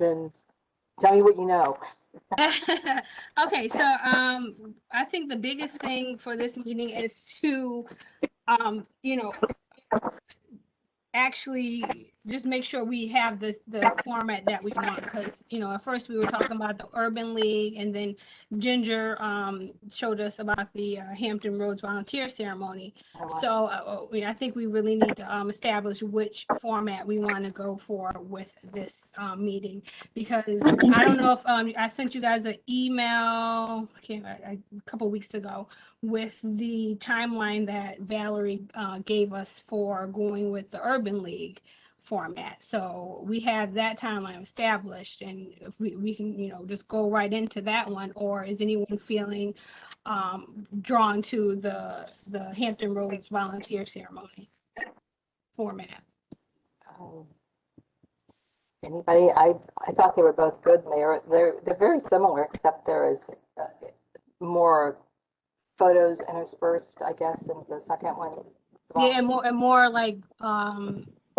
then tell me what you know. Okay, so I think the biggest thing for this meeting is to you know, actually just make sure we have the format that we want, because at first we were talking about the Urban League, and then Ginger showed us about the Hampton Roads volunteer ceremony. So I think we really need to establish which format we want to go for with this meeting, because I don't know if I sent you guys an email a couple weeks ago with the timeline that Valerie gave us for going with the Urban League format. So we have that timeline established, and if we can, just go right into that one, or is anyone feeling drawn to the Hampton Roads volunteer ceremony format? Anybody? I thought they were both good. And they're very similar, except there is more photos interspersed, I guess, in the second one. Yeah, and more like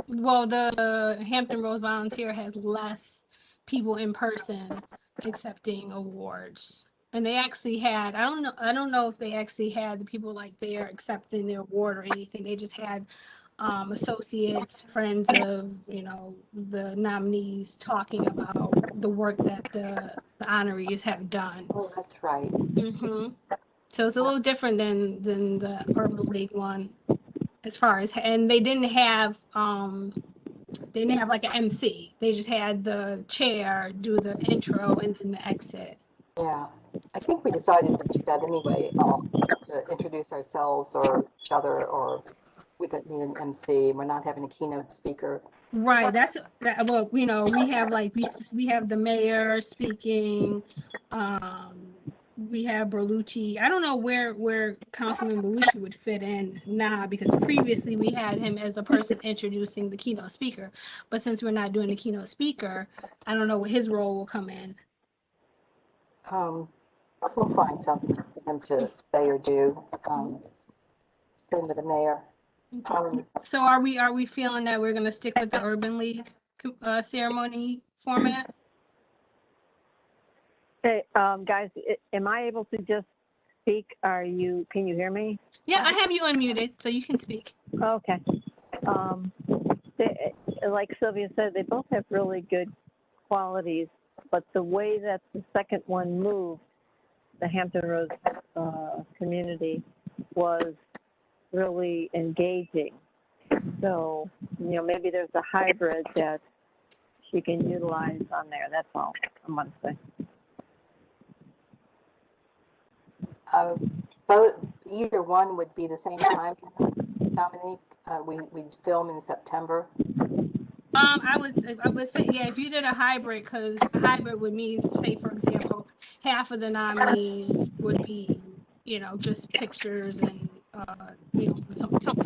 well, the Hampton Roads volunteer has less people in person accepting awards. And they actually had, I don't know if they actually had the people like there accepting their award or anything. They just had associates, friends of, the nominees talking about the work that the honorees have done. Oh, that's right. So it's a little different than the Urban League one, as far as, and they didn't have like an MC. They just had the chair do the intro and then the exit. Yeah, I think we decided to do that anyway, to introduce ourselves or each other, or we don't need an MC. We're not having a keynote speaker. Right. Well, we have we have the mayor speaking. We have Berlucci. I don't know where Councilman Berlucci would fit in now, because previously we had him as the person introducing the keynote speaker. But since we're not doing the keynote speaker, I don't know what his role will come in. We'll find something for him to say or do. Same with the mayor. So are we feeling that we're going to stick with the Urban League ceremony format? Hey, guys, am I able to just speak? Can you hear me? Yeah, I have you unmuted, so you can speak. Okay. Like Sylvia said, they both have really good qualities, but the way that the second one moved, the Hampton Roads community, was really engaging. So, maybe there's a hybrid that she can utilize on there. That's all I'm going to say. Either one would be the same time, Dominique. We film in September. I would say, yeah, if you did a hybrid, because a hybrid would mean, say, for example, half of the nominees would be, just pictures and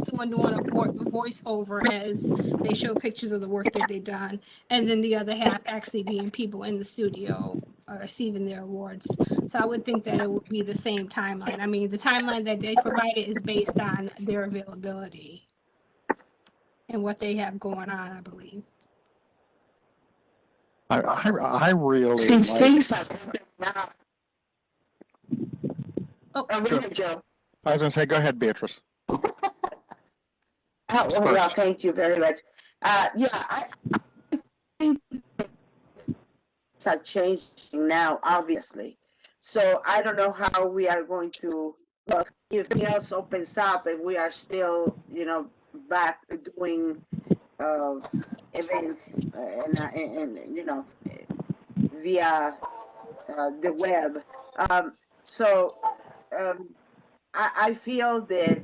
someone doing a voiceover as they show pictures of the work that they've done, and then the other half actually being people in the studio receiving their awards. So I would think that it would be the same timeline. I mean, the timeline that they provided is based on their availability and what they have going on, I believe. I really Since like... things are now. Oh, go ahead, Joe. I was going to say, go ahead, Beatrice. Well, thank you very much. Yeah, I think things are changing now, obviously. So I don't know how we are going to look if everything else opens up and we are still, back doing events and via the web. I feel that,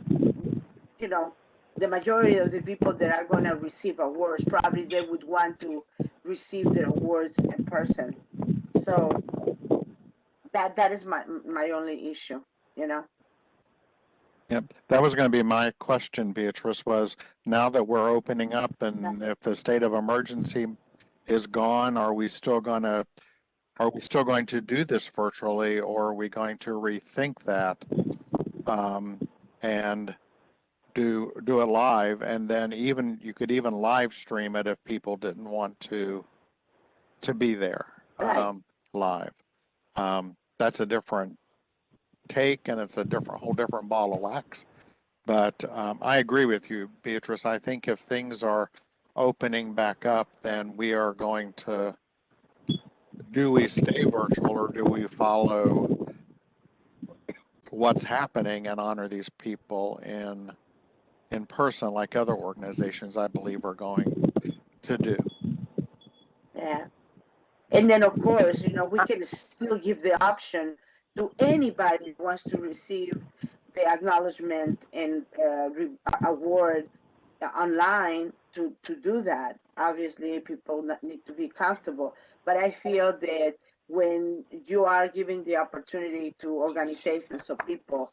the majority of the people that are going to receive awards, probably they would want to receive their awards in person. So that is my only issue, Yep, that was going to be my question, Beatrice, was now that we're opening up and if the state of emergency is gone, are we still going to do this virtually, or are we going to rethink that and do it live? And then you could even live stream it if people didn't want to to be there Right. live. That's a different take, and it's a whole different ball of wax. But I agree with you, Beatrice. I think if things are opening back up, then we are going to, do we stay virtual or do we follow what's happening and honor these people in person like other organizations I believe are going to do? Yeah. And then, of course, we can still give the option to anybody who wants to receive the acknowledgement and award online to do that. Obviously, people need to be comfortable. But I feel that when you are giving the opportunity to organizations or people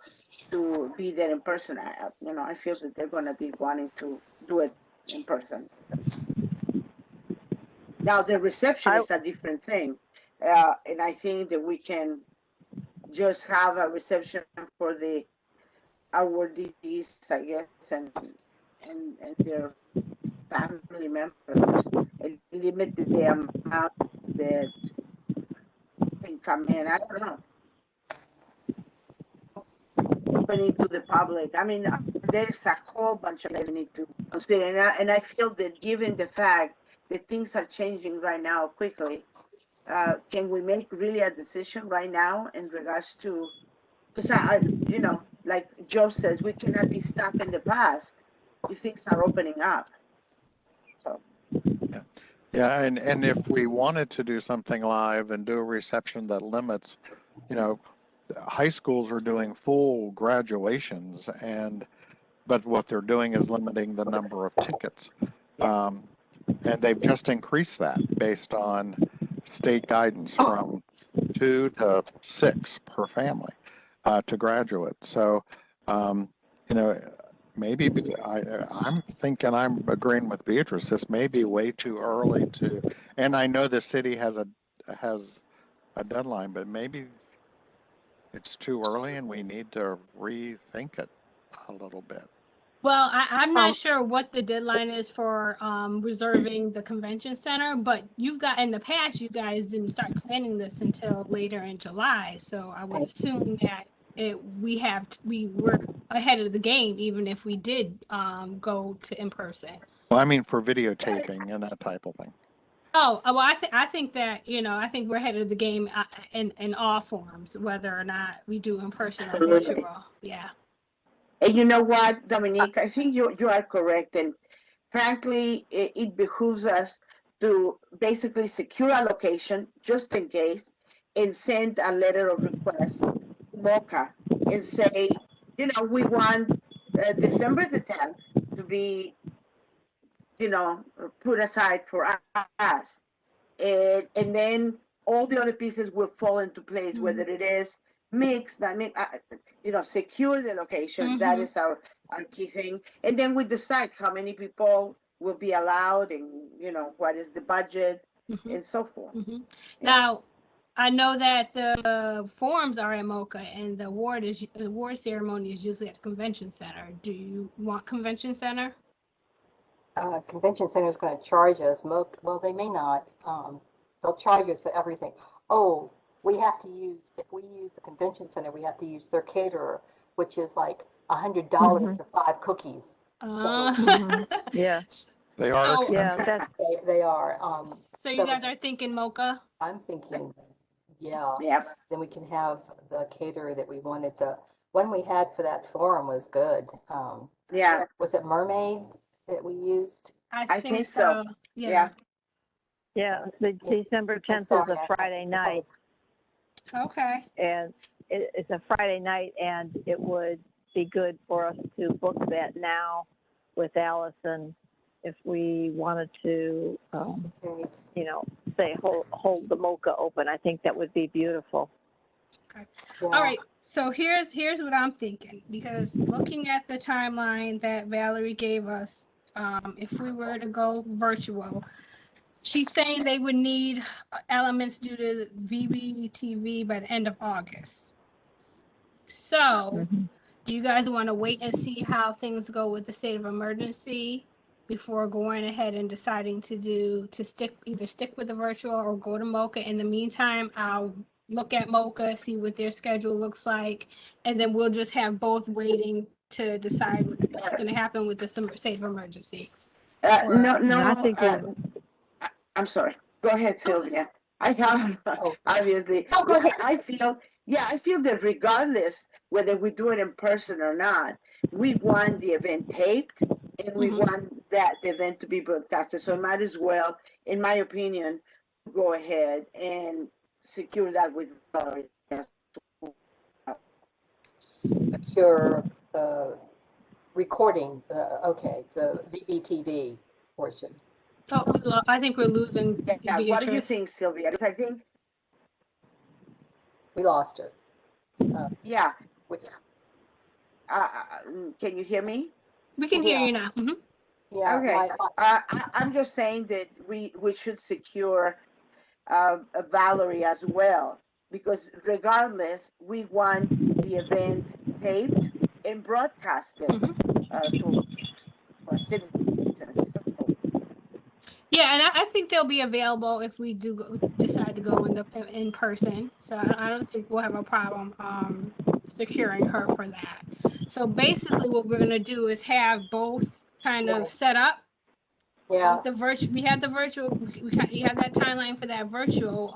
to be there in person, I feel that they're going to be wanting to do it in person. Now, the reception is a different thing. And I think that we can just have a reception for the awardees, I guess, and their family members, and limit the amount that can come in. I don't know. Opening to the public. I mean, there's a whole bunch of things we need to consider. And I feel that given the fact that things are changing right now quickly, can we make really a decision right now in regards to, because like Joe says, we cannot be stuck in the past if things are opening up. So. Yeah, and if we wanted to do something live and do a reception that limits, high schools are doing full graduations, but what they're doing is limiting the number of tickets. And they've just increased that based on state guidance from 2 to 6 per family to graduate. So, maybe I'm thinking, I'm agreeing with Beatrice, this may be way too early and I know the city has a deadline, but maybe it's too early and we need to rethink it a little bit. Well, I'm not sure what the deadline is for reserving the convention center, but in the past, you guys didn't start planning this until later in July. So I would assume that we were ahead of the game, even if we did go to in person. Well, I mean, for videotaping and that type of thing. Oh, well, I think that, I think we're ahead of the game in all forms, whether or not we do in person or virtual. Yeah. And you know what, Dominique, I think you are correct. And frankly, it behooves us to basically secure a location just in case and send a letter of request to MOCA and say, we want December the 10th to be, put aside for us. And then all the other pieces will fall into place, Mm-hmm. whether it is mixed, secure the location. Mm-hmm. That is our key thing. And then we decide how many people will be allowed and, what is the budget Mm-hmm. and so forth. Mm-hmm. Yeah. Now, I know that the forums are at MOCA and the award ceremony is usually at the convention center. Do you want convention center? Convention center is going to charge us. Well, they may not. They'll charge us for everything. Oh, if we use the convention center, we have to use their caterer, which is like $100 for 5 cookies. Yeah. They are So- expensive. Yeah, They are. So you guys are thinking MOCA? I'm thinking, yeah. Yeah. Then we can have the caterer that we wanted. The one we had for that forum was good. Yeah. Was it Mermaid that we used? I think so. Yeah. Yeah, the December 10th is sorry, a Friday night, Okay. and it's a Friday night, and it would be good for us to book that now with Allison if we wanted to, Okay. say hold the MOCA open. I think that would be beautiful. Yeah. All right. So here's what I'm thinking, because looking at the timeline that Valerie gave us, if we were to go virtual, she's saying they would need elements due to VBTV by the end of August. So do you guys want to wait and see how things go with the state of emergency before going ahead and deciding to stick with the virtual or go to Mocha. In the meantime, I'll look at Mocha, see what their schedule looks like, and then we'll just have both waiting to decide what's going to happen with the state of emergency. No, And I no, think I'm sorry. Go ahead, Sylvia. I have, obviously, No, go ahead. I feel that regardless whether we do it in person or not, we want the event taped and we want that event to be broadcasted. So it might as well, in my opinion, go ahead and secure that with Valerie. Secure the recording, okay, the VBTV portion. Oh, I think we're losing Yeah, Beatrice. what do you think, Sylvia? Because I think, We lost her. yeah. Which, Can you hear me? We can hear Yeah. you now. yeah, Okay. I'm just saying that we should secure Valerie as well, because regardless, we want the event taped and broadcasted to our citizens. Yeah, and I think they'll be available if we do decide to go in person. So I don't think we'll have a problem securing her for that. So basically, what we're gonna do is have both kind of set up. yeah, Both the virtual, we had the virtual. You have that timeline for that virtual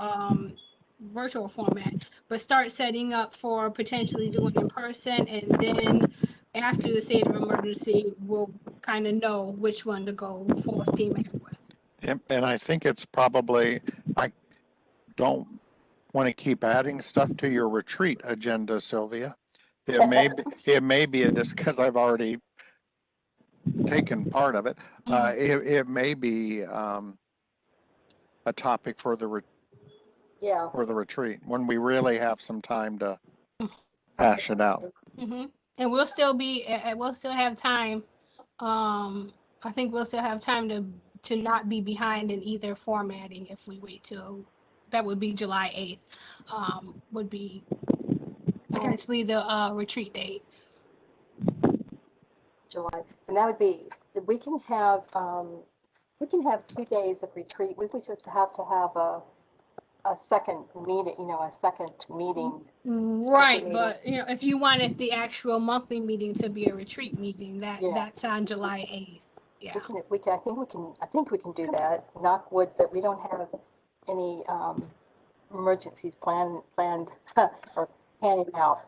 format, but start setting up for potentially doing in person, and then after the state of emergency, we'll kind of know which one to go full steam ahead with. And I think it's probably, I don't want to keep adding stuff to your retreat agenda, Sylvia. It may be just because I've already taken part of it. It may be a topic for the retreat when we really have some time to hash it out. And we'll still have time. I think we'll still have time to not be behind in either formatting if we wait till, that would be July 8th, would be potentially the retreat date. July, and that would be, we can have 2 days of retreat. We would just have to have a second meeting, Right, but if you wanted the actual monthly meeting to be a retreat meeting, that's on July 8th. Yeah. I think we can do that. Knock wood that we don't have any emergencies planned or panning out.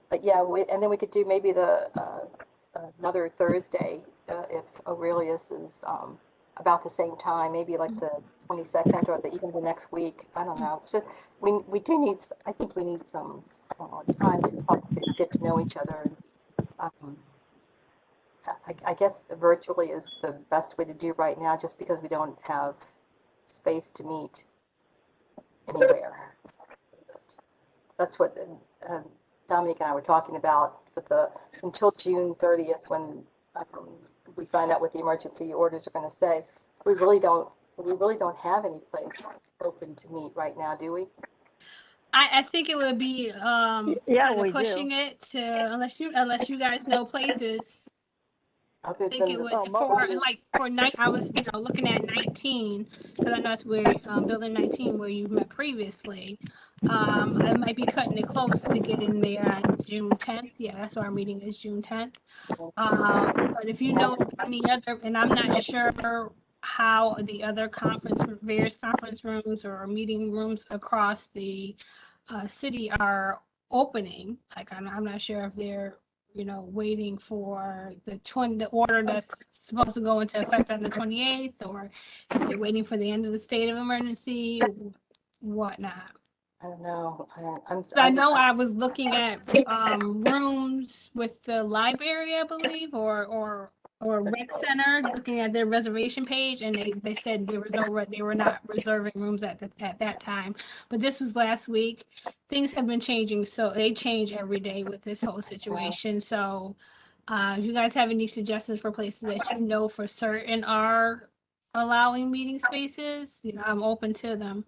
But yeah, and then we could do maybe another Thursday if Aurelius is about the same time, maybe like the 22nd or even the next week. I don't know. So we do need. I think we need some time to talk, to get to know each other. I guess virtually is the best way to do right now, just because we don't have space to meet anywhere. That's what Dominique and I were talking about until June 30th, when we find out what the emergency orders are going to say. We really don't have any place open to meet right now, do we? I think it would be kind of pushing it to, unless you guys know places. I think it was for night. I was looking at 19, because I know that's where building 19 where you met previously. I might be cutting it close to get in there on June 10th. Yeah, that's why our meeting is June 10th. But if you know any other, and I'm not sure how the other various conference rooms or meeting rooms across the city are opening. Like I'm not sure if they're waiting for the order that's supposed to go into effect on the 28th, or if they're waiting for the end of the state of emergency, whatnot. I don't know. I was looking at rooms with the library, I believe, or rec center, looking at their reservation page, and they said they were not reserving rooms at that time. But this was last week. Things have been changing, so they change every day with this whole situation. So if you guys have any suggestions for places that for certain are allowing meeting spaces, I'm open to them.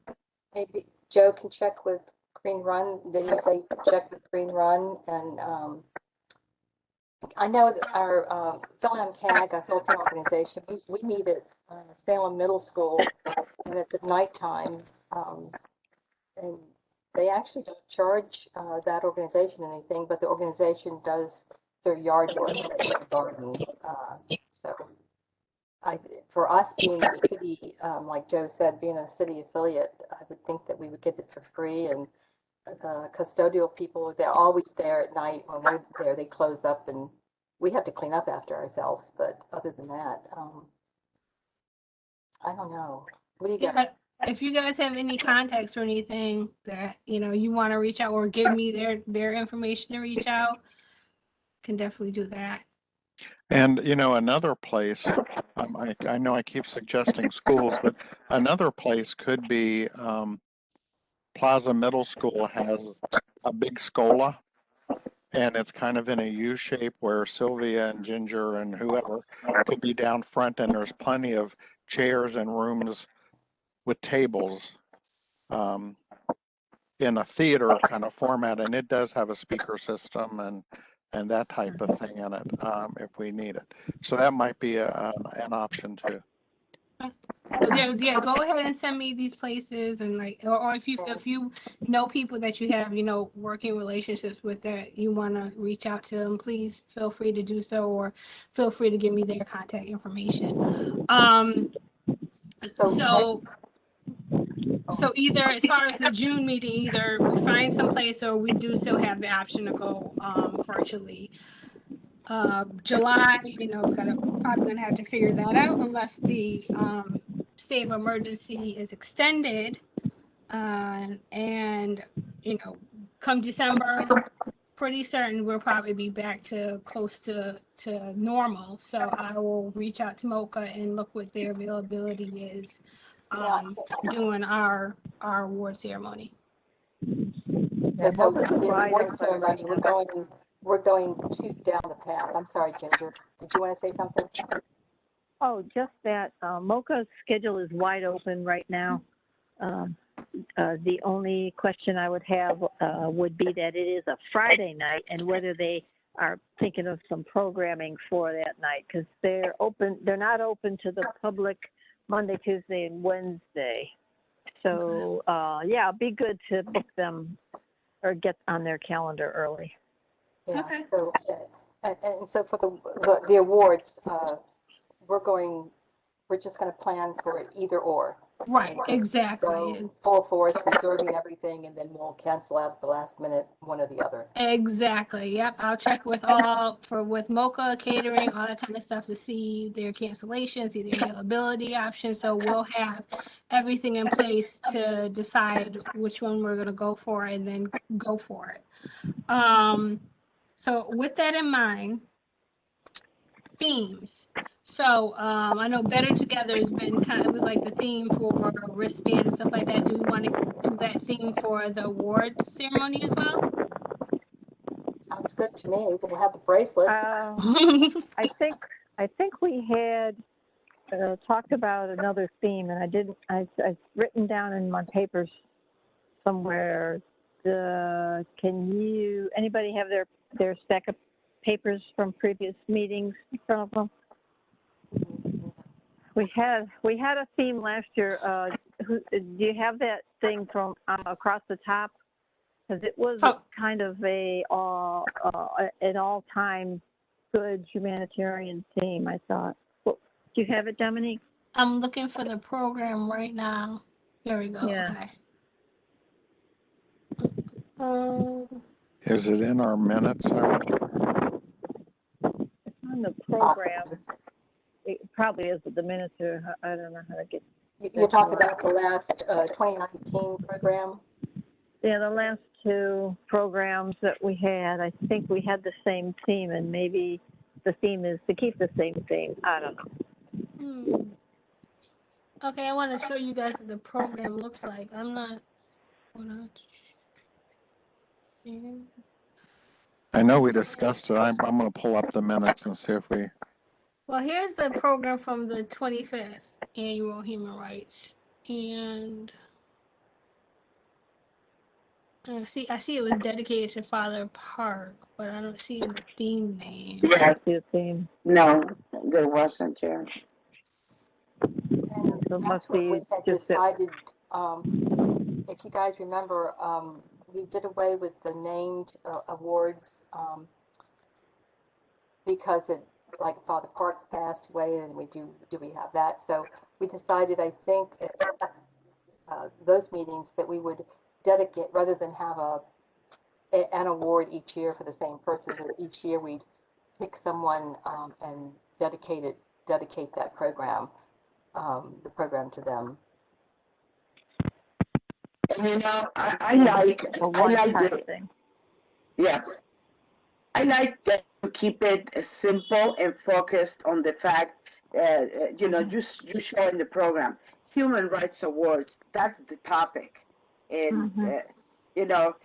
Maybe Joe can check with Green Run. Then you say check with Green Run and I know that our PhilAmCAG, our Filipino organization, we meet at Salem Middle School, and it's at nighttime. And they actually don't charge that organization anything, but the organization does their yard work, their garden. So for us being a city, like Joe said, being a city affiliate, I would think that we would get it for free. And the custodial people, they're always there at night. When we're there, they close up and we have to clean up after ourselves. But other than that, I don't know. What do you got? Yeah, if you guys have any contacts or anything that you want to reach out or give me their information to reach out, can definitely do that. And another place, I know I keep suggesting schools, but another place could be Plaza Middle School has a big Scola, and it's kind of in a U shape where Sylvia and Ginger and whoever could be down front, and there's plenty of chairs and rooms with tables in a theater kind of format, and it does have a speaker system and that type of thing in it if we need it. So that might be an option too. Yeah, go ahead and send me these places, and or if you know people that you have working relationships with that you want to reach out to them, please feel free to do so, or feel free to give me their contact information. So either as far as the June meeting, either we find some place or we do still have the option to go virtually. July, we're probably gonna have to figure that out unless the state of emergency is extended. And come December, pretty certain we'll probably be back to close to normal. So I will reach out to MOCA and look what their availability is doing our award ceremony. Yeah, so for the award ceremony, we're going down the path. I'm sorry, Ginger. Did you want to say something? Oh, just that MOCA's schedule is wide open right now. The only question I would have would be that it is a Friday night and whether they are thinking of some programming for that night, because they're not open to the public Monday, Tuesday, and Wednesday. So yeah, it'd be good to book them or get on their calendar early. Yeah. Okay. So and so for the awards, we're just going to plan for either or. Right, exactly. Go full force, reserving everything, and then we'll cancel out at the last minute, one or the other. Exactly. Yep. I'll check with MOCA catering, all that kind of stuff to see their cancellations, see their availability options. So we'll have everything in place to decide which one we're gonna go for and then go for it. So with that in mind, themes. So I know Better Together has been it was like the theme for wristband and stuff like that. Do we want to do that theme for the awards ceremony as well? Sounds good to me. We'll have the bracelets. I think we had talked about another theme, and I've written down in my papers somewhere. Anybody have their stack of papers from previous meetings in front of them? We had a theme last year. Do you have that thing from across the top? Because it was kind of an all-time good humanitarian theme, I thought. Well, do you have it, Dominique? I'm looking for the program right now. There we go. Yeah. Okay. Is it in our minutes? It's on the program. It probably is with the minutes. I don't know how to get. You're talking about the last 2019 program? Yeah, the last two programs that we had, I think we had the same theme, and maybe the theme is to keep the same theme. I don't know. Okay, I want to show you guys what the program looks like. I'm not. I know we discussed it. I'm going to pull up the minutes and see if we. Well, here's the program from the 25th Annual Human Rights. And I see it was dedicated to Father Park, but I don't see the theme name. Yeah. See a theme. No, there wasn't, yeah. And So it that's must what we be had just that. decided, if you guys remember, we did away with the named awards, because it, like Father Parks passed away, and do we have that? So we decided, I think, at those meetings that we would dedicate, rather than have an award each year for the same person, that each year we'd pick someone, and dedicate that program, the program to them. And you know, A I like one-time the, thing. yeah, I like that to keep it simple and focused on the fact, you know, you show in the program, Human Rights Awards, that's the topic. And, you know,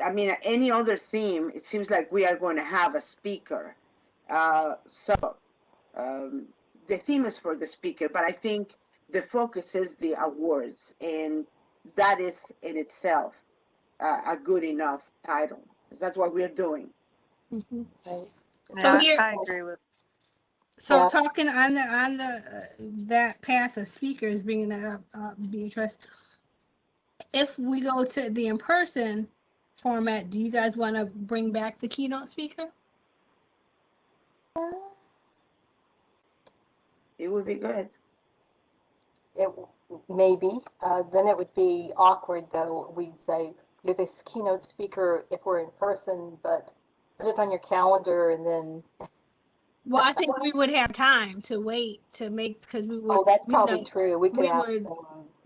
I mean, any other theme, it seems like we are going to have a speaker. The theme is for the speaker, but I think the focus is the awards, and that is in itself a good enough title. 'Cause that's what we're doing. Right? So Yeah, here, I agree with. so Yeah. talking on the that path of speakers, bringing that up, Beatrice. If we go to the in-person format, do you guys want to bring back the keynote speaker? It would be good. It maybe. Then it would be awkward, though. We'd say you're the keynote speaker if we're in person, but put it on your calendar, and then. Well, I think we would have time to wait to make, because we would. Oh, that's you probably know, true. We could we ask would- them.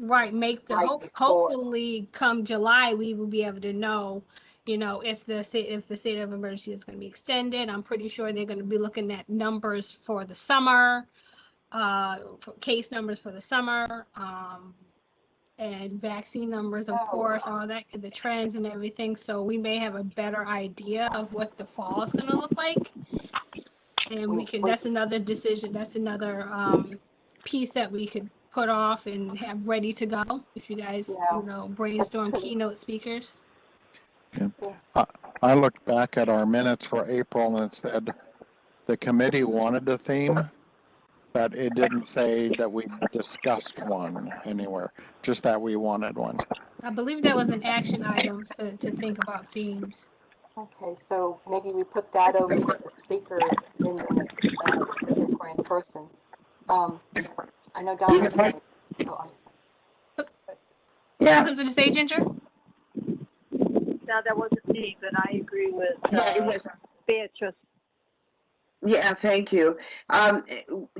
Right, make the Right before. hopefully come July we will be able to know, you know, if the state of emergency is going to be extended. I'm pretty sure they're going to be looking at numbers for the summer, for case numbers for the summer, and vaccine numbers, of course, all that, the trends and everything. So we may have a better idea of what the fall is going to look like, and we can. That's another decision. That's another piece that we could put off and have ready to go if you guys, you know, brainstorm keynote speakers. I looked back at our minutes for April and it said the committee wanted a theme, but it didn't say that we discussed one anywhere, just that we wanted one. I believe that was an action item to think about themes. Okay, so maybe we put that over the speaker in the if we're in person. I know Dominic. Oh, You have something to say, Ginger? No, that wasn't me, but I agree with Yeah, it was. Beatrice. Yeah, thank you.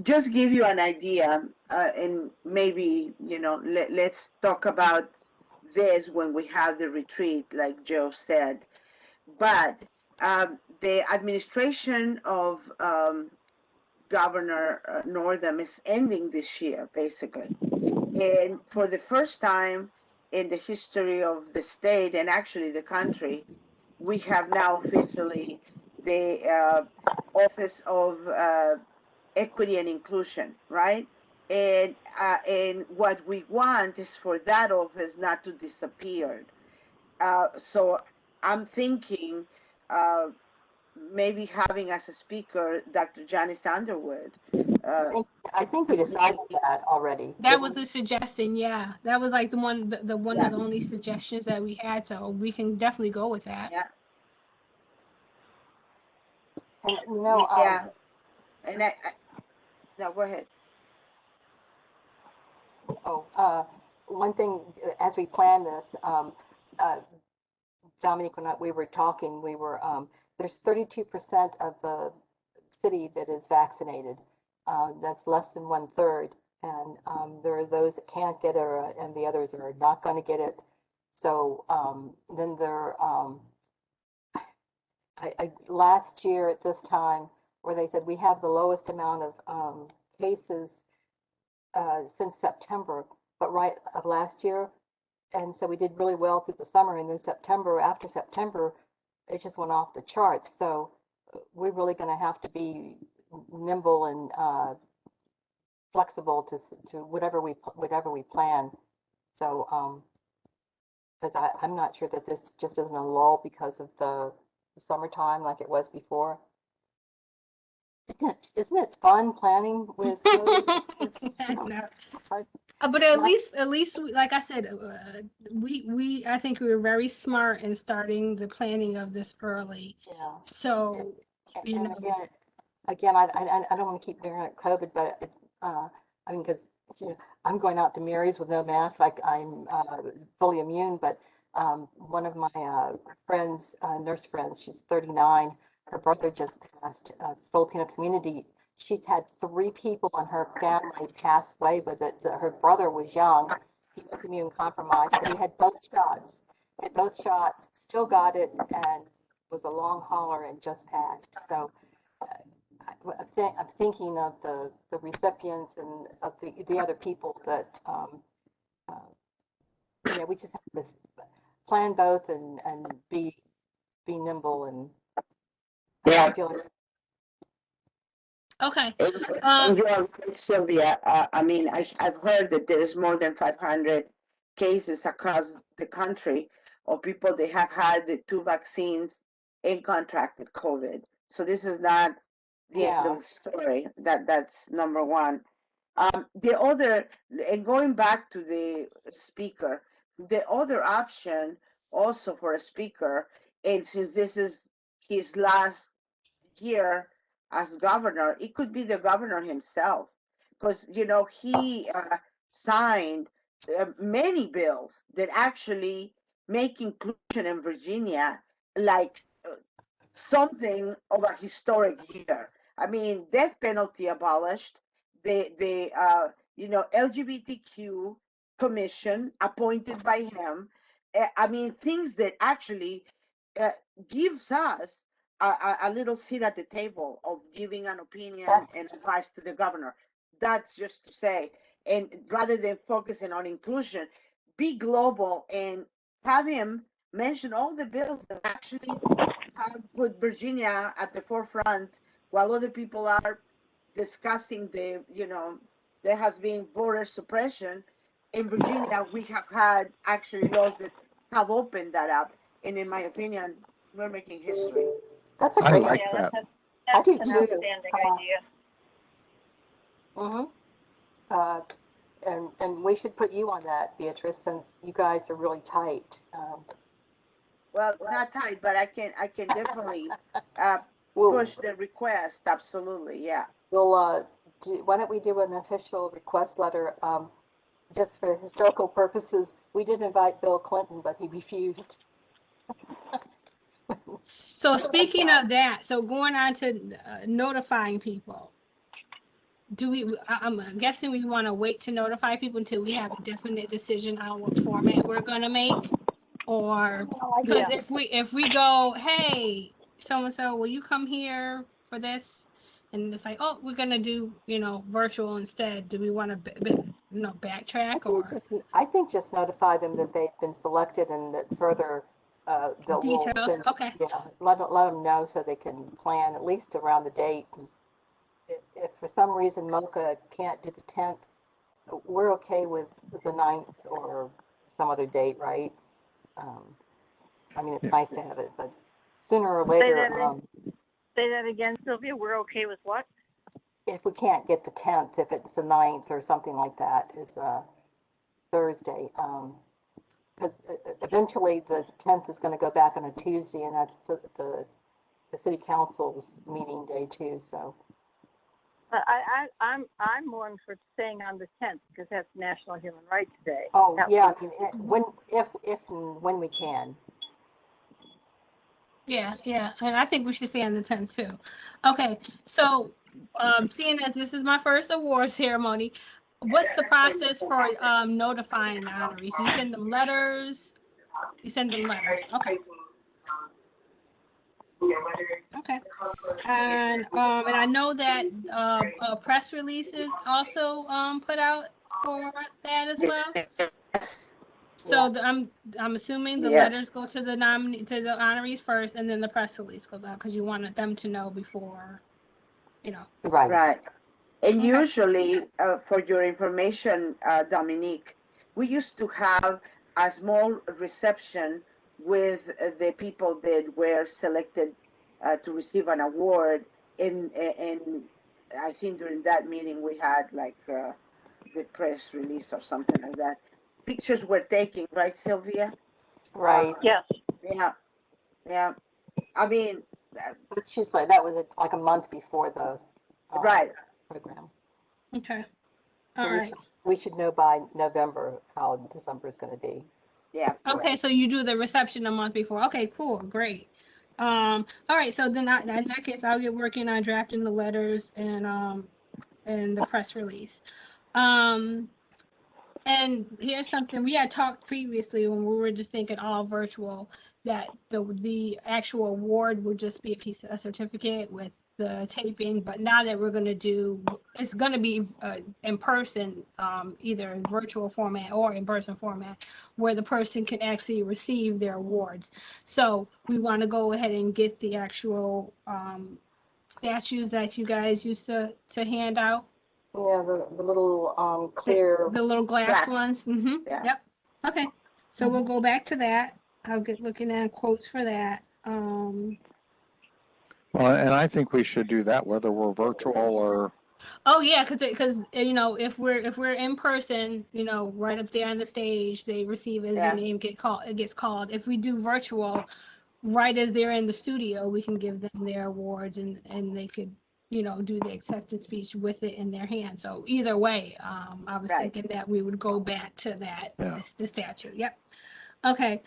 Just give you an idea, and maybe, you know, let's talk about this when we have the retreat, like Joe said. But the administration of Governor Northam is ending this year, basically. And for the first time in the history of the state and actually the country, we have now officially the Office of Equity and Inclusion, right? And what we want is for that office not to disappear. So I'm thinking maybe having as a speaker Dr. Janice Underwood. I think we decided that already. That was the suggestion, yeah. That was like the one of the only suggestions that we had, so we can definitely go with that. Yeah. And, you know, yeah. And no, go ahead. One thing as we plan this, Dominic, when we were talking, there's 32% of the city that is vaccinated. That's less than 1/3. And there are those that can't get it, and the others are not going to get it. So then last year at this time, where they said we have the lowest amount of cases since September, but right of last year. And so we did really well through the summer, and then after September, it just went off the charts. So we're really going to have to be nimble and flexible to whatever we plan. So because I'm not sure that this just isn't a lull because of the summertime like it was before. Isn't it fun planning with COVID? It's just so No. hard. But at least, like I said, I think we were very smart in starting the planning of this early. Yeah. So, you And know, again, I don't want to keep bringing up COVID, but I mean, because I'm going out to Mary's with no mask, like I'm fully immune. But one of my friends, nurse friends, she's 39. Her brother just passed. Filipino community. She's had 3 people in her family pass away with it. Her brother was young. He was immune compromised, but he had both shots. Had both shots, still got it, and was a long hauler and just passed. So I'm thinking of the recipients and of the other people that we just have to plan both and be nimble and I feel like okay. And you are right, Sylvia. I mean, I've heard that there is more than 500 cases across the country of people that have had the 2 vaccines and contracted COVID. So this is not the end of the story. That's number one. The other, and going back to the speaker, the other option also for a speaker, and since this is his last year as governor, it could be the governor himself, because he signed many bills that actually make inclusion in Virginia like something of a historic year. I mean, death penalty abolished, the LGBTQ commission appointed by him. I mean, things that actually uh, gives us a little seat at the table of giving an opinion and advice to the governor. That's just to say, and rather than focusing on inclusion, be global and have him mention all the bills that actually have put Virginia at the forefront while other people are discussing there has been voter suppression. In Virginia, we have had actually laws that have opened that up. And in my opinion, we're making history. that's a I great like idea. that. I do an too. outstanding idea. Mm-hmm. And we should put you on that, Beatrice, since you guys are really tight. Well, not tight, but I can definitely We'll push the request. Absolutely, yeah. we'll why don't we do an official request letter? Just for historical purposes, we did invite Bill Clinton, but he refused. So speaking of that, so going on to notifying people, I'm guessing we want to wait to notify people until we have a definite decision on what format we're going to make? Or, because if we go, hey, so-and-so, will you come here for this? And it's like, oh, we're going to do, virtual instead. Do we want to, backtrack or I think just notify them that they've been selected and that further they'll details? send, Okay. yeah, let them know so they can plan at least around the date. If for some reason MoCA can't do the 10th, we're okay with the 9th or some other date, right? I mean, it's Yeah. nice to have it, but sooner or later, Say that again, Sylvia. We're okay with what? if we can't get the 10th, if it's the 9th or something like that, is Thursday. Because eventually the 10th is going to go back on a Tuesday, and that's the city council's meeting day too. So I'm one for staying on the 10th because that's National Human Rights Day. oh That yeah, was- I mean, if and when we can. Yeah, and I think we should stay on the 10th too. Okay, so seeing as this is my first award ceremony, what's the process for notifying the honorees? You send them letters. Okay. Okay. And I know that a press release is also put out for that as well. So I'm assuming the letters go to the honorees first, and then the press release goes out because you wanted them to know before, Right. Right. And Okay. usually, for your information, Dominique, we used to have a small reception with the people that were selected to receive an award. And I think during that meeting we had like the press release or something like that. Pictures were taken, right, Sylvia? Right. Yes. Yeah, yeah. I mean, It's just like, that was like a month before the right. program. Okay. So All right. we should know by November how December is going to be. Yeah. Okay, right. so you do the reception a month before. Okay, cool, great. All right, so then in that case, I'll get working on drafting the letters and the press release. And here's something we had talked previously when we were just thinking all virtual, that the actual award would just be a certificate with the taping, but now that we're gonna do, it's gonna be in person, either in virtual format or in person format, where the person can actually receive their awards. So we want to go ahead and get the actual statues that you guys used to hand out. Yeah, the little clear. The little glass Glass. ones. Mm-hmm. Yeah. Yep. Okay. So we'll go back to that. I'll get looking at quotes for that. Well, and I think we should do that whether we're virtual or, Oh yeah, because you know, if we're in person, you know, right up there on the stage, they receive as Yeah. your name gets called. If we do virtual, right as they're in the studio, we can give them their awards and they could, you know, do the acceptance speech with it in their hand. So either way, I was Right. thinking that we would go back to that, Yeah. the statute. Yep. Okay.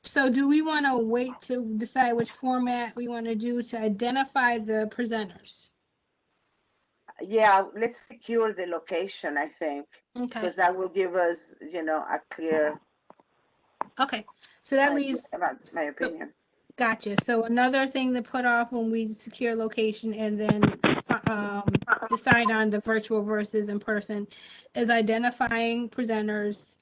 So do we want to wait to decide which format we want to do to identify the presenters? Yeah, let's secure the location, I think, Okay. because that will give us, you know, a clear Okay. So that idea leaves, about my opinion. gotcha. So another thing to put off when we secure location and then decide on the virtual versus in person is identifying presenters.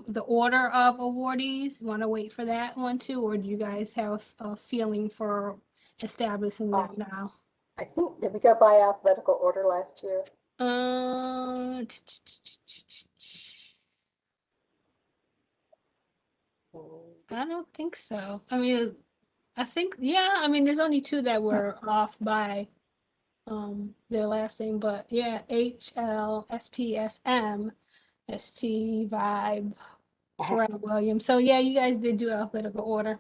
The order of awardees, want to wait for that one too, or do you guys have a feeling for establishing that now? I think, did we go by alphabetical order last year? Uh, I don't think so. I mean, I think, yeah, I mean, there's only two that were off by their last name, but yeah, HLSPSM, ST Vibe, Pharrell Williams. So yeah, you guys did do alphabetical order.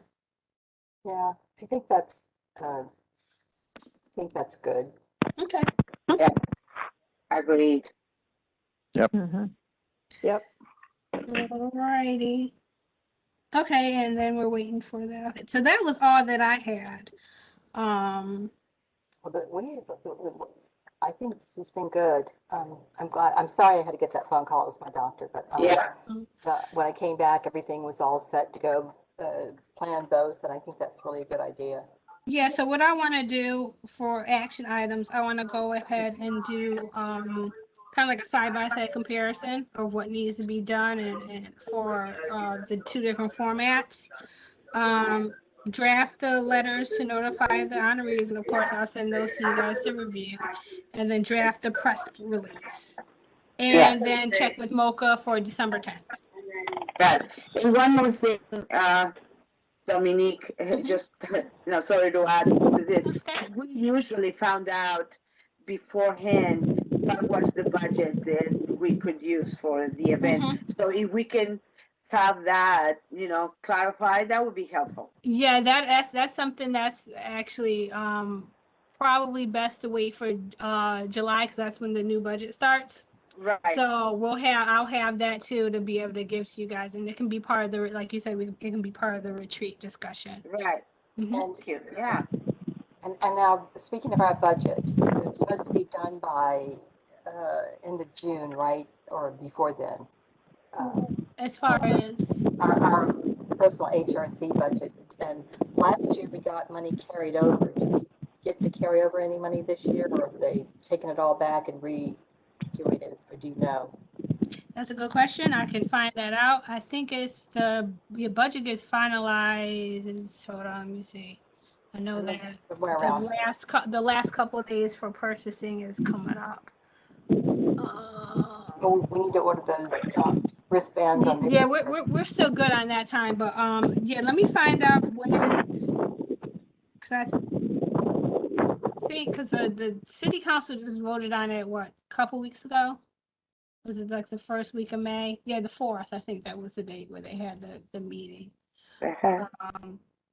Yeah, I think that's good. Okay. Agreed. Mm-hmm. Yep. Alrighty. Okay, and then we're waiting for that. Okay, so that was all that I had. Well, I think this has been good. I'm glad. I'm sorry I had to get that phone call. It was my doctor, but Yeah. when I came back, everything was all set to go. Plan both, and I think that's really a good idea. Yeah, so what I want to do for action items, I want to go ahead and do kind of like a side-by-side comparison of what needs to be done and for the two different formats. Draft the letters to notify the honorees, and of course I'll send those to you guys to review, and then draft the press release. And then check with Mocha for December 10th. Right. And one more thing, Dominique, just, sorry to add to this. Okay. We usually found out beforehand what was the budget that we could use for the event. So if we can have that, clarified, that would be helpful. Yeah, that's something that's actually probably best to wait for July, because that's when the new budget starts. Right. So I'll have that too to be able to give to you guys, and it can be part of the, like you said, it can be part of the retreat discussion. Right. Thank you. Yeah. And now, speaking of our budget, it's supposed to be done by end of June, right, or before then? As far as our personal HRC budget, and last year we got money carried over. Do we get to carry over any money this year, or have they taken it all back and redoing it, or do you know? That's a good question. I can find that out. I think it's your budget gets finalized. Hold on, let me see. I know that the last couple of days for purchasing is coming up. Oh, we need to order those wristbands on. Yeah, we're still good on that time, but yeah, let me find out when, because I think because the city council just voted on it what, a couple weeks ago. Was it like the first week of May? Yeah, the 4th. I think that was the date where they had the meeting. Uh-huh.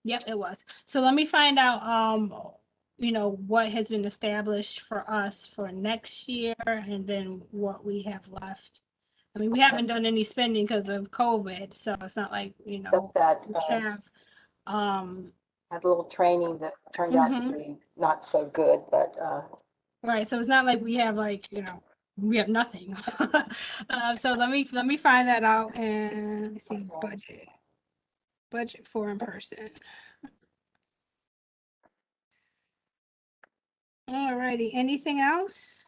Yep, it was. So let me find out, you know, what has been established for us for next year and then what we have left. I mean, we haven't done any spending because of COVID, so it's not like, you know, Except that we have, had a little training that turned out to be not so good, but right, so it's not like we have like, you know, we have nothing. So let me find that out and let me see budget for in person. Alrighty, anything else?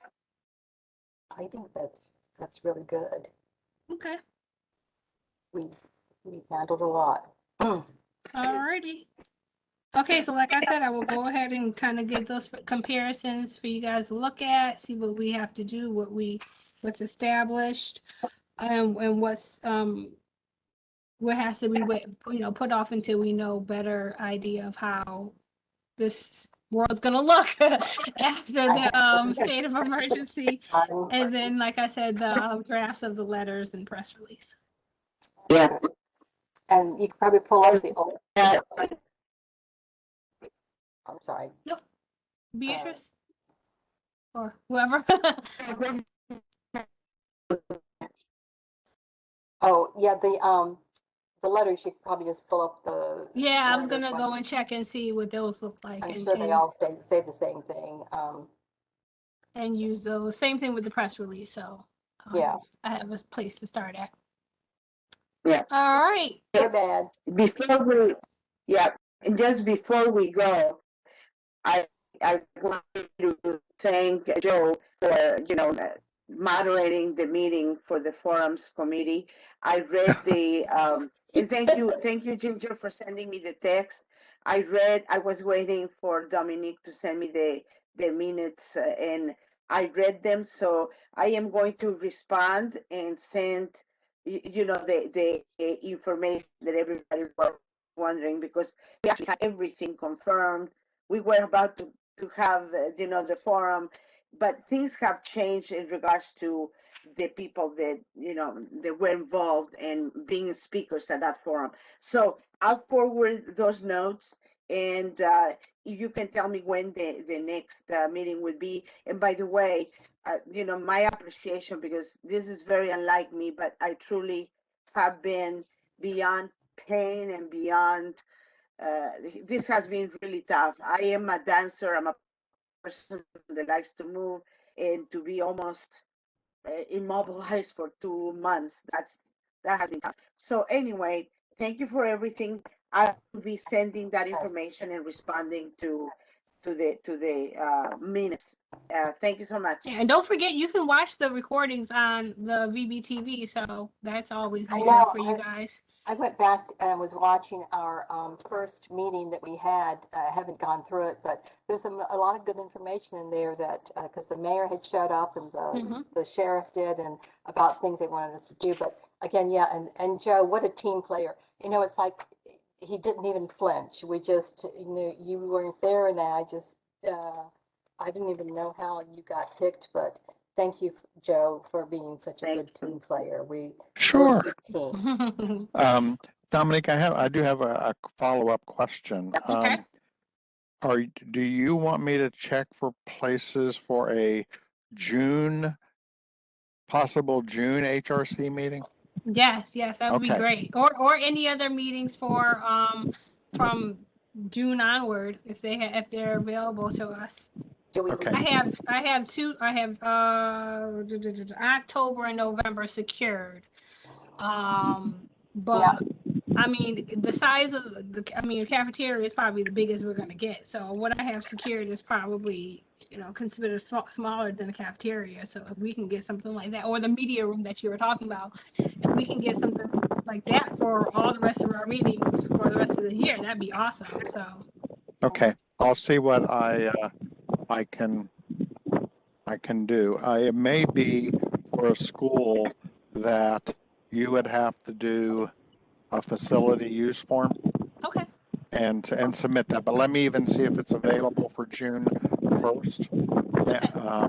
I think that's really good. Okay, We handled a lot. alrighty. Okay, so like I said, I will go ahead and kind of get those comparisons for you guys to look at, see what we have to do, what's established, and what has to be, you know, put off until we know better idea of how this world's gonna look after the state of emergency, and then, like I said, the drafts of the letters and press release. Yeah. And you could probably pull up the old. I'm sorry. Nope. Beatrice or whoever. Oh yeah, the letters you could probably just pull up the. Yeah, I was gonna go and check and see what those look like. I'm sure they all say the same thing. And use those. Same thing with the press release. So yeah, I have a place to start at. Yeah. All right. too bad. And just before we go, I want to thank Joe for, you know, moderating the meeting for the forums committee. I read the and thank you Ginger for sending me the text. I was waiting for Dominique to send me the minutes and I read them, so I am going to respond and send you know the information that everybody was wondering, because we actually had everything confirmed. We were about to have you know the forum, but things have changed in regards to the people that you know that were involved and being speakers at that forum. So I'll forward those notes, and you can tell me when the next meeting would be. And by the way, you know, my appreciation, because this is very unlike me, but I truly have been beyond pain and beyond this has been really tough. I am a dancer. I'm a person that likes to move, and to be almost immobilized for 2 months, that has been tough. So anyway, thank you for everything. I'll be sending that information and responding to the minutes. Thank you so much. Yeah, and don't forget, you can watch the recordings on the VBTV, so that's always there for you guys. I went back and was watching our first meeting that we had. I haven't gone through it, but there's a lot of good information in there that, because the mayor had showed up and the sheriff did, and about things they wanted us to do. But again, yeah, and Joe, what a team player. You know, it's like he didn't even flinch. We just, you know, you weren't there, and I didn't even know how you got picked, but thank you, Joe, for being such a good team player. Sure. We're a good team. Dominic, I do have a follow-up question. Okay. Do you want me to check for places for a possible June HRC meeting? Yes, that would be great. Or any other meetings for from June onward, if they're available to us. Okay. I have two. I have October and November secured. But yeah. I mean, the size of the cafeteria is probably the biggest we're gonna get. So what I have secured is probably, you know, considered smaller than the cafeteria. So if we can get something like that, or the media room that you were talking about, if we can get something like that for all the rest of our meetings for the rest of the year, that'd be awesome. So. Okay, I'll see what I can do. It may be for a school that you would have to do a facility use form Okay. and submit that. But let me even see if it's available for June 1st.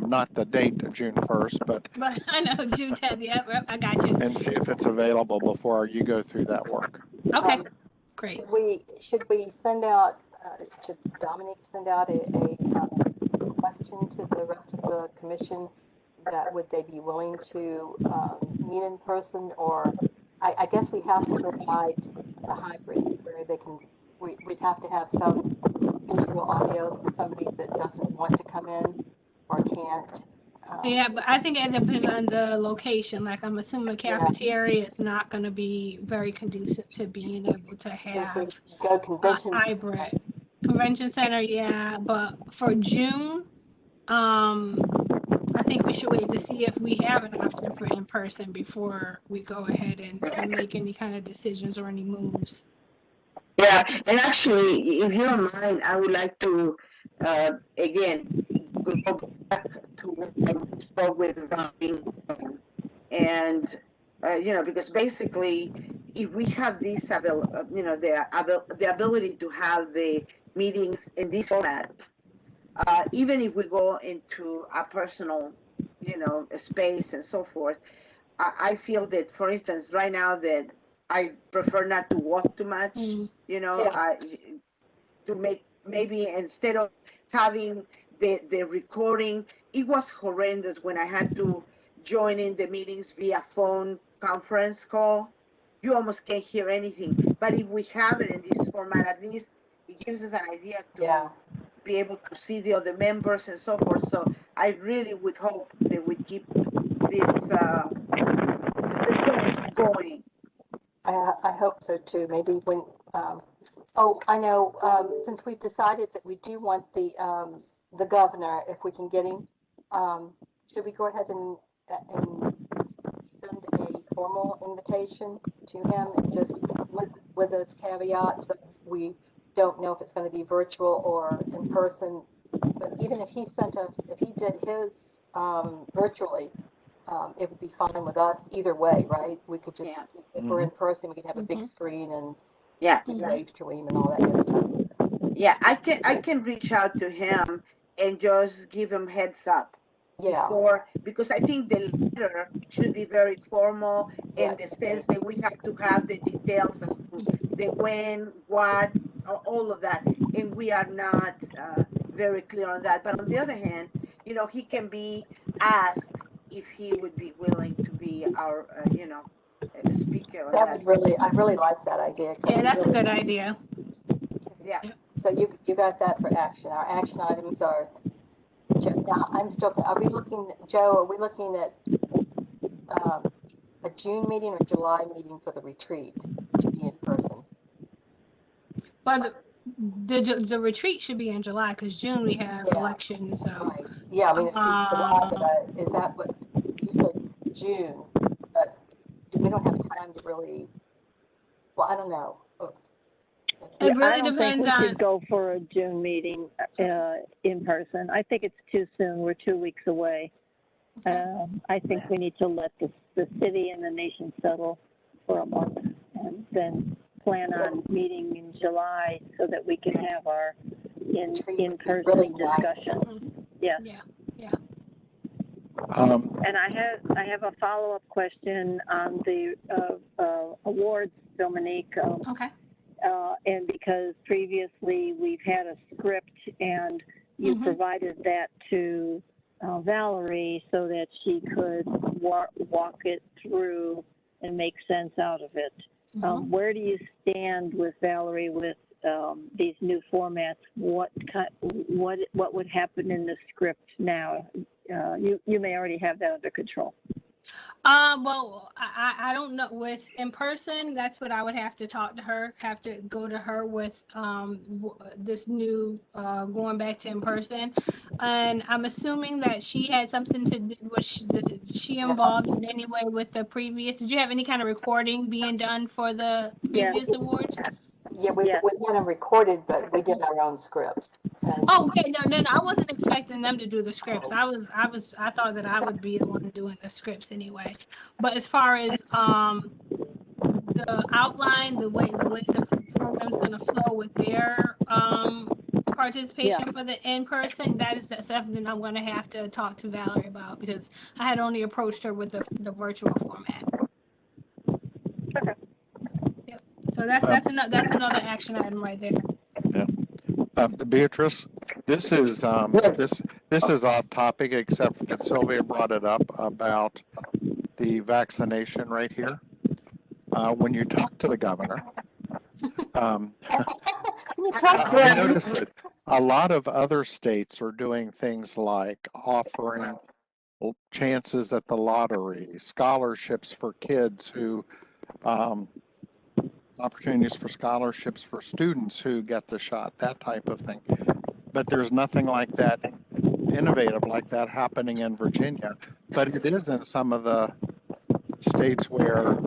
Not the date of June 1st, but I know June 10th. Yeah, I got you. and see if it's available before you go through that work. Okay, Um, great. Should we send out, should Dominique send out a question to the rest of the commission that would they be willing to meet in person, or I guess we have to provide the hybrid where they can, we'd have to have some visual audio for somebody that doesn't want to come in or can't. Yeah, but I think it depends on the location. Like I'm assuming the Yeah. cafeteria is not going to be very conducive to being able to If we have go a convention. hybrid. Convention center, yeah, but for June, I think we should wait to see if we have an option for in person before we go ahead and make any kind of decisions or any moves. Yeah, and actually, if you don't mind, I would like to, again, go back to what I spoke with Robin, and, because basically, if we have this, the ability to have the meetings in this format, even if we go into a personal, space and so forth, I feel that, for instance, right now that I prefer not to walk too much, Yeah. to make, maybe instead of having the recording, it was horrendous when I had to join in the meetings via phone conference call. You almost can't hear anything. But if we have it in this format, at least it gives us an idea to be able to see the other members and so forth. So I really would hope that we keep this the ghost going. I hope so too. Maybe when, I know, since we've decided that we do want the governor, if we can get him, should we go ahead and send a formal invitation to him, and just with those caveats that we don't know if it's going to be virtual or in person, but even if he did his virtually, it would be fine with us either way, right? We could just, if we're in person, we could have a big screen and wave to him and all that good stuff. Yeah, I can reach out to him and just give him heads up before, because I think the letter should be very formal in the sense that we have to have the details as to the when, what, all of that, and we are not very clear on that. But on the other hand, he can be asked if he would be willing to be our, speaker. I really like that idea. Yeah, that's a good idea. Yeah. So you got that for action. Our action items are, now are we looking at a June meeting or July meeting for the retreat to be in person? But the retreat should be in July, because June we have elections. So. Right. Yeah, I mean, it'd be July, but is that what you said, June? But we don't have time to really, well, I don't know. It really I don't depends think we on. should go for a June meeting in person. I think it's too soon. We're 2 weeks away. I think we need to let the city and the nation settle for a month, and then plan on meeting in July so that we can have our in-person really discussion. Yeah. And I have a follow-up question on the awards, Dominique. Okay. And because previously we've had a script and you provided that to Valerie so that she could walk it through and make sense out of it. Where do you stand with Valerie with these new formats? What would happen in the script now? You may already have that under control. Well, I don't know. With in person, that's what I would have to talk to her, have to go to her with this new going back to in person. And I'm assuming that she had something to do. Was she involved in any way with the previous? Did you have any kind of recording being done for the previous awards? Yeah, we Yes. we had them recorded, but we did our own scripts. And Oh, wait, no, I wasn't expecting them to do the scripts. I thought that I would be the one doing the scripts anyway. But as far as the outline, the way the program's gonna flow with their participation for the in-person, that's something I'm gonna have to talk to Valerie about because I had only approached her with the virtual format. Okay. Yep. So that's another action item right there. Beatrice, this is this is off topic, except that Sylvia brought it up about the vaccination rate here. When you talk to the governor, I noticed that a lot of other states are doing things like offering chances at the lottery, scholarships for kids who, opportunities for scholarships for students who get the shot, that type of thing. But there's nothing like that, innovative like that happening in Virginia. But it is in some of the states where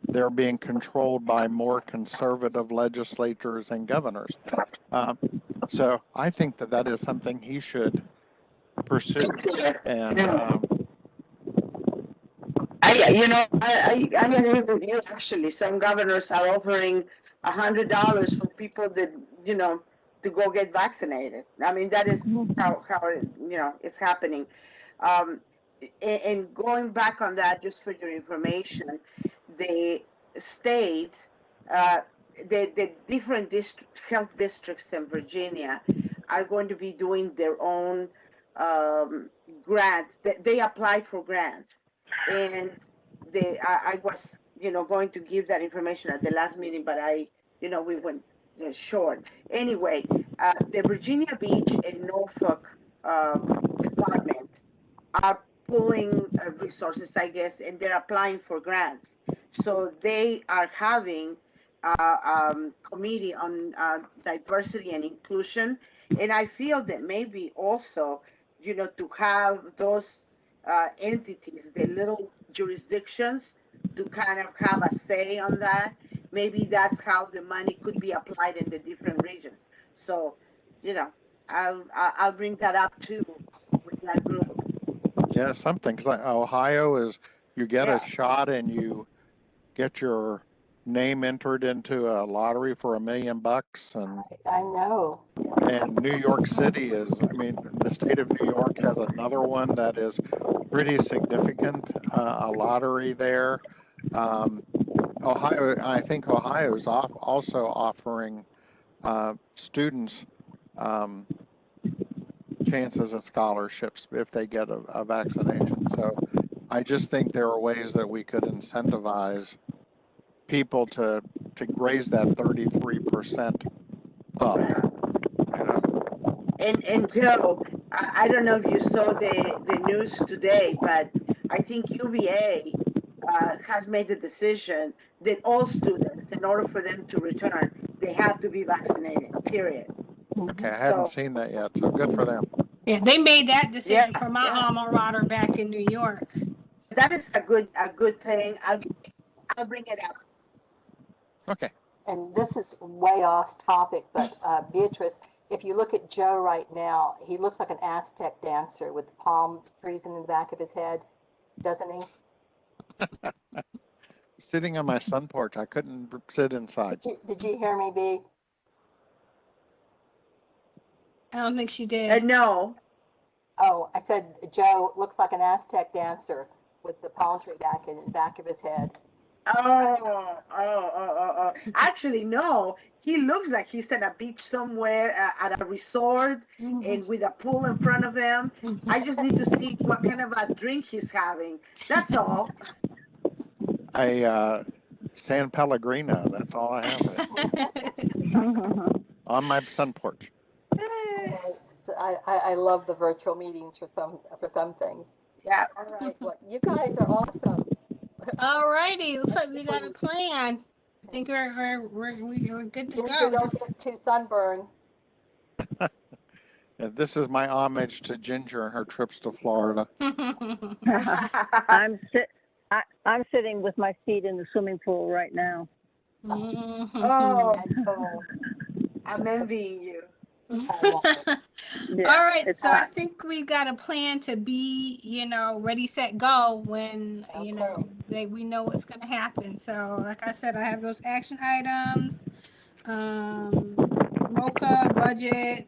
they're being controlled by more conservative legislators and governors. So I think that that is something he should pursue. And I agree with you. Actually, some governors are offering $100 for people that to go get vaccinated. I mean, that is how it's happening. And going back on that, just for your information, the state, the different health districts in Virginia are going to be doing their own grants. They applied for grants, and I was going to give that information at the last meeting, but we went short. Anyway, the Virginia Beach and Norfolk departments are pulling resources, I guess, and they're applying for grants. So they are having a committee on diversity and inclusion, and I feel that maybe also, to have those entities, the little jurisdictions, to kind of have a say on that. Maybe that's how the money could be applied in the different regions. So, I'll bring that up too with that group. yeah, something, because Ohio is, you get a shot and you get your name entered into a lottery for $1 million, and I know. and New York City is, I mean, the state of New York has another one that is pretty significant, a lottery there. Ohio, I think Ohio is also offering students chances at scholarships if they get a vaccination. So I just think there are ways that we could incentivize people to raise that 33% up. And Joe, I don't know if you saw the news today, but I think UVA has made the decision that all students, in order for them to return, they have to be vaccinated, period. Okay, I hadn't seen that yet, so good for them. Yeah, they made that decision for my alma mater back in New York. That is a good thing. I'll bring it up. Okay. And this is way off topic, but Beatrice, if you look at Joe right now, he looks like an Aztec dancer with the palms freezing in the back of his head, doesn't he? Sitting on my sun porch, I couldn't sit inside. Did you hear me, B? I don't think she did. No. Oh, I said Joe looks like an Aztec dancer with the palm tree back in the back of his head. Oh. Actually, no. He looks like he's at a beach somewhere, at a resort, and with a pool in front of him. I just need to see what kind of a drink he's having. That's all. San Pellegrino, that's all I have on my sun porch. So I love the virtual meetings for some things. Yeah. All right. Well, you guys are awesome. All righty. Looks like we got a plan. I think we're good to Ginger, go. don't get too sunburned. And this is my homage to Ginger and her trips to Florida. I'm sitting with my feet in the swimming pool right now. Mhm. Oh, I'm envying you. know. Yeah, All right, it's so I hot. think we've got a plan to be, ready, set, go when, we know what's gonna happen. So like I said, I have those action items, MOCA, budget,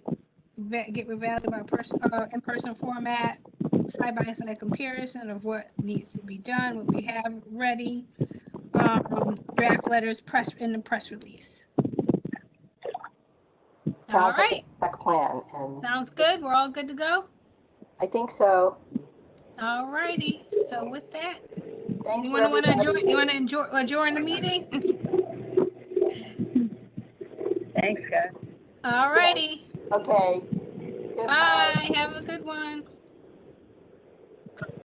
get revalued by in-person format, side-by-side comparison of what needs to be done, what we have ready, draft letters, in the press release. All Sounds like right, a plan, and sounds good. We're all good to go. I think so. All righty. So with that, Thank you, anyone want to everybody. join? You want to adjourn the meeting? Thanks, guys. All righty. Okay. Goodbye. Bye. Have a good one.